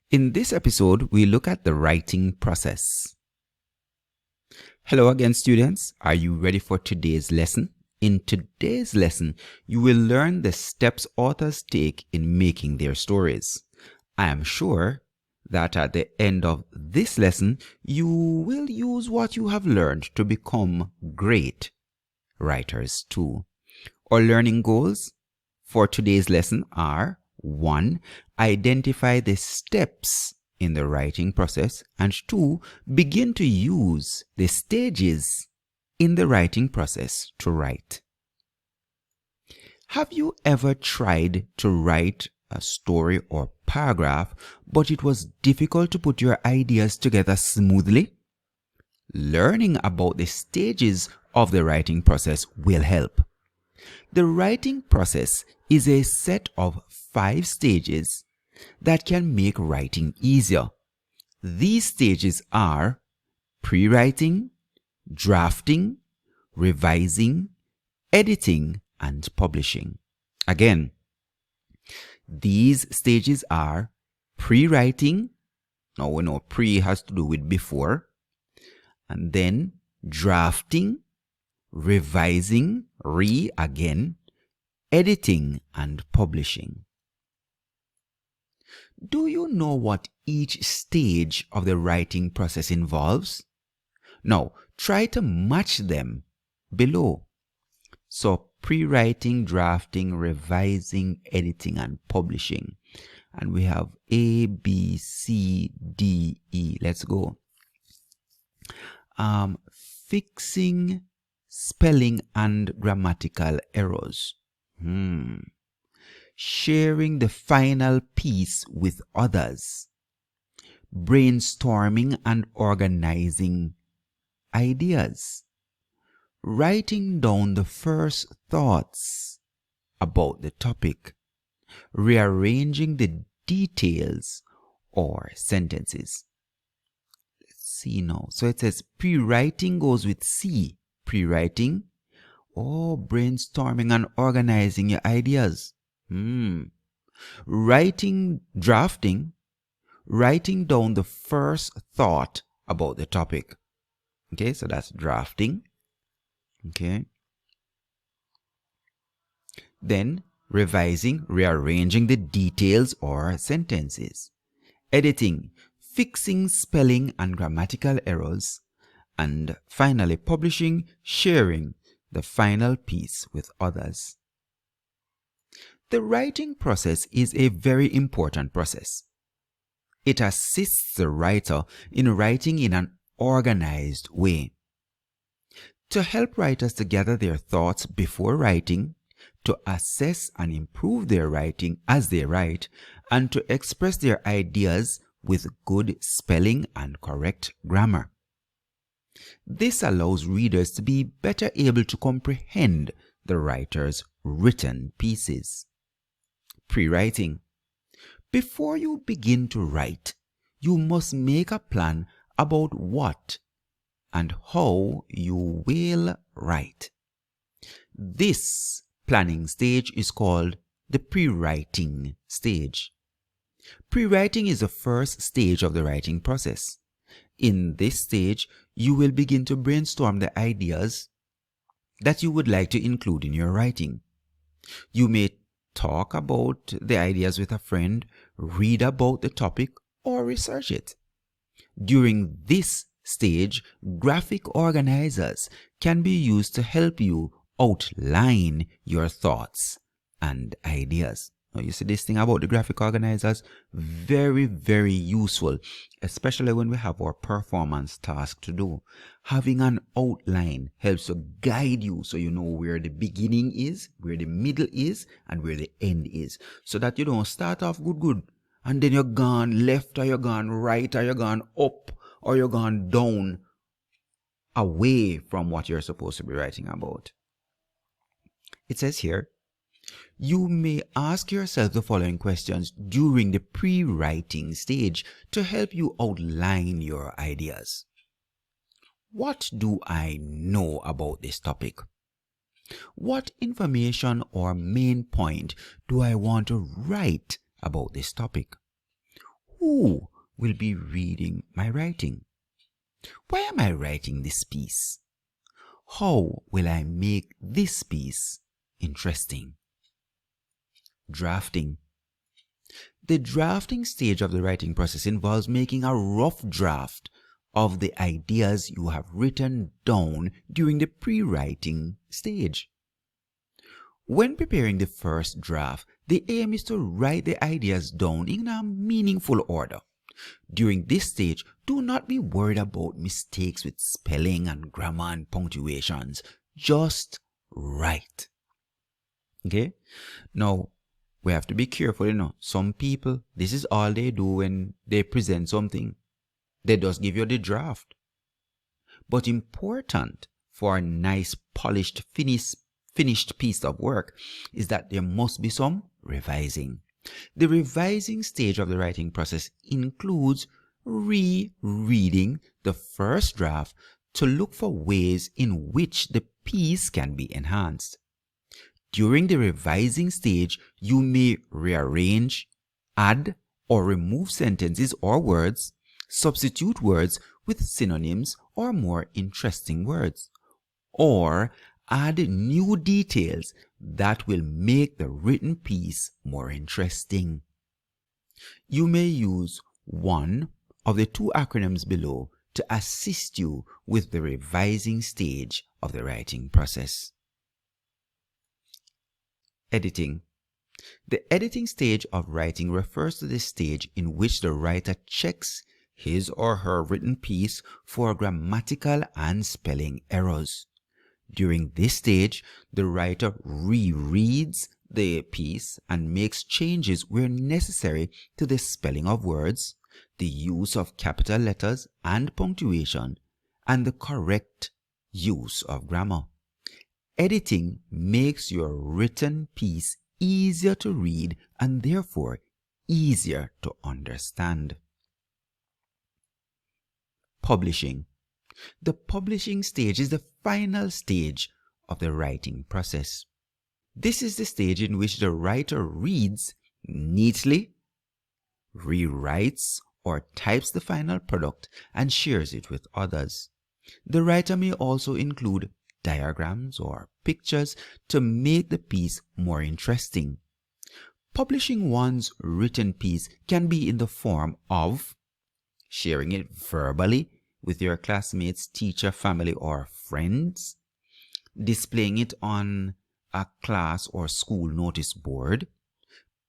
In this episode, we look at the writing process. Hello again, students. Are you ready for today's lesson? In today's lesson, you will learn the steps authors take in making their stories. I am sure that at the end of this lesson, you will use what you have learned to become great writers too. Our learning goals for today's lesson are: 1. Identify the steps in the writing process, and 2. Begin to use the stages in the writing process to write. Have you ever tried to write a story or paragraph, but it was difficult to put your ideas together smoothly? Learning about the stages of the writing process will help. The writing process is a set of 5 stages that can make writing easier. These stages are pre-writing, drafting, revising, editing, and publishing. Again, these stages are pre-writing. Now we know pre has to do with before. And then drafting, revising, again, editing, and publishing. Do you know what each stage of the writing process involves? Now, try to match them below. So, pre-writing, drafting, revising, editing, and publishing. And we have A, B, C, D, E. Let's go. Fixing spelling and grammatical errors. Sharing the final piece with others. Brainstorming and organizing ideas. Writing down the first thoughts about the topic. Rearranging the details or sentences. Let's see now. So it says pre-writing goes with C. Pre-writing. Brainstorming and organizing your ideas. Writing, drafting, writing down the first thought about the topic. Okay, so that's drafting. Okay. Then revising, rearranging the details or sentences. Editing, fixing spelling and grammatical errors. And finally, publishing, sharing the final piece with others. The writing process is a very important process. It assists the writer in writing in an organized way. To help writers to gather their thoughts before writing, to assess and improve their writing as they write, and to express their ideas with good spelling and correct grammar. This allows readers to be better able to comprehend the writer's written pieces. Pre-writing. Before you begin to write, you must make a plan about what and how you will write. This planning stage is called the pre-writing stage. Pre-writing is the first stage of the writing process. In this stage, you will begin to brainstorm the ideas that you would like to include in your writing. You may talk about the ideas with a friend, read about the topic, or research it. During this stage, graphic organizers can be used to help you outline your thoughts and ideas. Now, you see this thing about the graphic organizers, very, very useful, especially when we have our performance task to do. Having an outline helps to guide you so you know where the beginning is, where the middle is, and where the end is. So that you don't start off good, and then you're gone left, or you're gone right, or you're gone up, or you're gone down, away from what you're supposed to be writing about. It says here, you may ask yourself the following questions during the pre-writing stage to help you outline your ideas. What do I know about this topic? What information or main point do I want to write about this topic? who will be reading my writing? Why am I writing this piece? How will I make this piece interesting? Drafting. The drafting stage of the writing process involves making a rough draft of the ideas you have written down during the pre-writing stage. When preparing the first draft, the aim is to write the ideas down in a meaningful order. During this stage, do not be worried about mistakes with spelling and grammar and punctuations. Just write. Okay? Now, we have to be careful, Some people, this is all they do when they present something. They just give you the draft. But important for a nice, polished, finished piece of work is that there must be some revising. The revising stage of the writing process includes rereading the first draft to look for ways in which the piece can be enhanced. During the revising stage, you may rearrange, add or remove sentences or words, substitute words with synonyms or more interesting words, or add new details that will make the written piece more interesting. You may use one of the two acronyms below to assist you with the revising stage of the writing process. Editing. The editing stage of writing refers to the stage in which the writer checks his or her written piece for grammatical and spelling errors. During this stage, the writer rereads the piece and makes changes where necessary to the spelling of words, the use of capital letters and punctuation, and the correct use of grammar. Editing makes your written piece easier to read and therefore easier to understand. Publishing. The publishing stage is the final stage of the writing process. This is the stage in which the writer reads neatly, rewrites or types the final product and shares it with others. The writer may also include diagrams or pictures to make the piece more interesting. Publishing one's written piece can be in the form of sharing it verbally with your classmates, teacher, family, or friends, displaying it on a class or school notice board,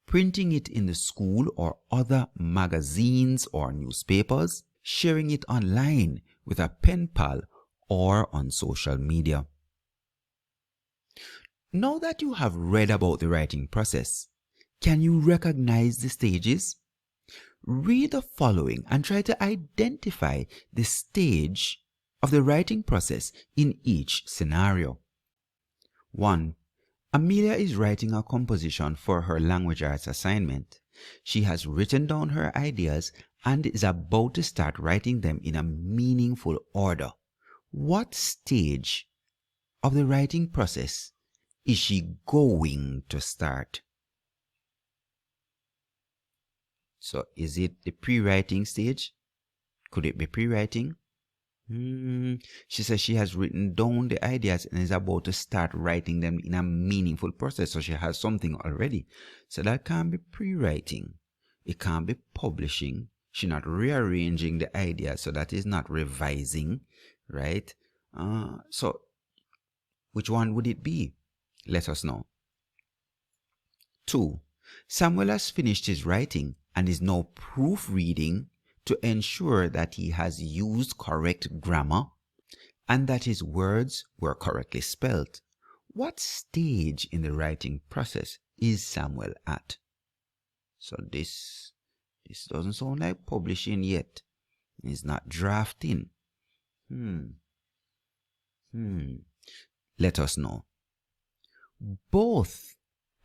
printing it in the school or other magazines or newspapers, sharing it online with a pen pal or on social media. Now that you have read about the writing process, can you recognize the stages? Read the following and try to identify the stage of the writing process in each scenario. 1. Amelia is writing a composition for her language arts assignment. She has written down her ideas and is about to start writing them in a meaningful order. What stage of the writing process is she going to start? So is it the pre-writing stage? Could it be pre-writing? She says she has written down the ideas and is about to start writing them in a meaningful process. So she has something already. So that can't be pre-writing. It can't be publishing. She's not rearranging the ideas, so that is not revising, right? So which one would it be? Let us know. 2. Samuel has finished his writing and is now proofreading to ensure that he has used correct grammar and that his words were correctly spelled. What stage in the writing process is Samuel at? So this doesn't sound like publishing yet. It's not drafting. Let us know. Both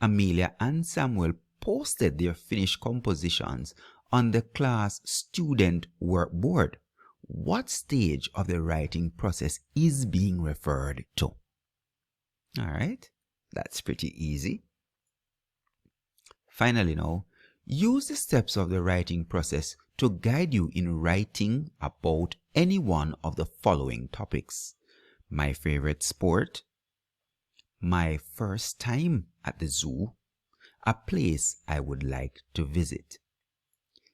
Amelia and Samuel posted their finished compositions on the class student work board. What stage of the writing process is being referred to? All right, that's pretty easy. Finally now, Use the steps of the writing process to guide you in writing about any one of the following topics: my favorite sport, my first time at the zoo, a place I would like to visit.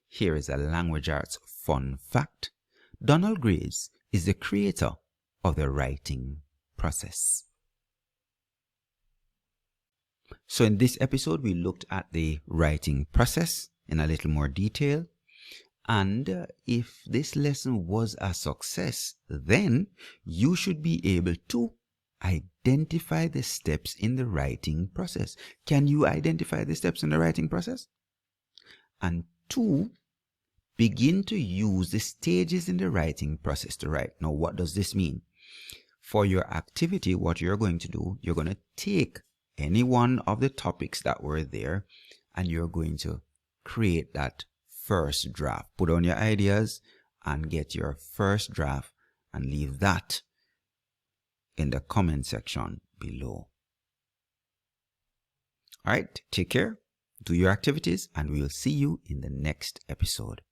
Here is a language arts fun fact. Donald Graves is the creator of the writing process. So in this episode, we looked at the writing process in a little more detail. And if this lesson was a success, then you should be able to identify the steps in the writing process. Can you identify the steps in the writing process? And 2, begin to use the stages in the writing process to write. Now, what does this mean? For your activity, what you're going to do, you're going to take any one of the topics that were there and you're going to create that first draft. Put on your ideas and get your first draft and leave that in the comment section below. All right, take care, do your activities, and we'll see you in the next episode.